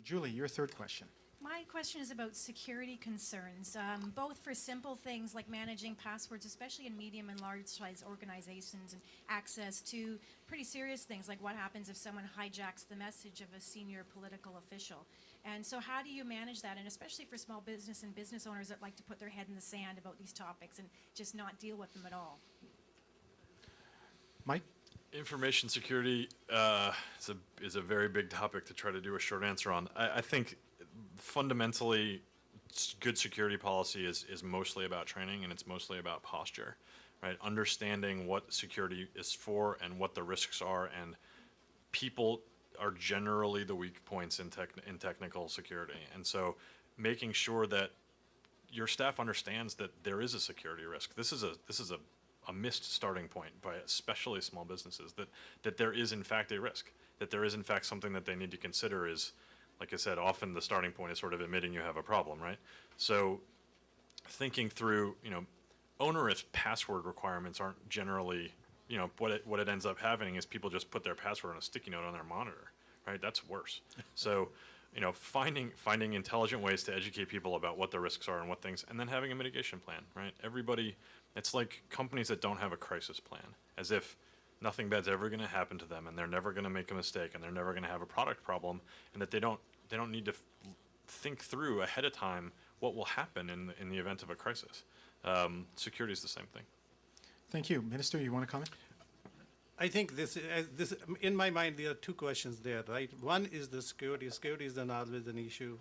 Julie, your third question. My question is about security concerns, both for simple things like managing passwords, especially in medium and large size organizations, and access to pretty serious things like what happens if someone hijacks the message of a senior political official. And so how do you manage that, and especially for small business and business owners that like to put their head in the sand about these topics and just not deal with them at all? Mike? Information security is a very big topic to try to do a short answer on. I think fundamentally, good security policy is mostly about training, and it's mostly about posture, right? Understanding what security is for and what the risks are, and people are generally the weak points in technical security, and so making sure that your staff understands that there is a security risk. This is a missed starting point by especially small businesses, that there is in fact a risk, that there is in fact something that they need to consider is, like I said, often the starting point is sort of admitting you have a problem, right? So thinking through, onerous password requirements aren't generally, what it ends up happening is people just put their password on a sticky note on their monitor, right? That's worse. So, finding intelligent ways to educate people about what the risks are and what things, and then having a mitigation plan, right? It's like companies that don't have a crisis plan, as if nothing bad's ever going to happen to them, and they're never going to make a mistake, and they're never going to have a product problem, and that they don't need to think through ahead of time what will happen in the event of a crisis. Security is the same thing. Thank you. Minister, you want to comment? I think this, in my mind, there are two questions there, right? One is the security. Security is then always an issue.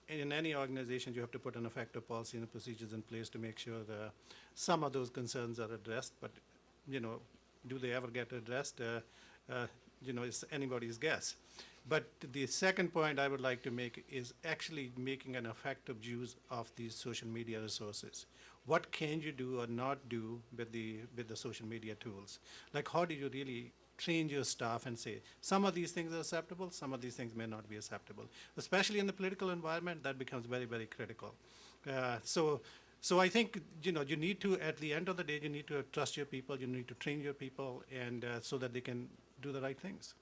In any organization, you have to put an effective policy and procedures in place to make sure that some of those concerns are addressed. But, do they ever get addressed? It's anybody's guess. But the second point I would like to make is actually making an effective use of these social media resources. What can you do or not do with the social media tools? Like, how do you really train your staff and say, some of these things are acceptable, some of these things may not be acceptable. Especially in the political environment, that becomes very, very critical. So I think, you need to, at the end of the day, you need to trust your people, you need to train your people, and so that they can do the right things.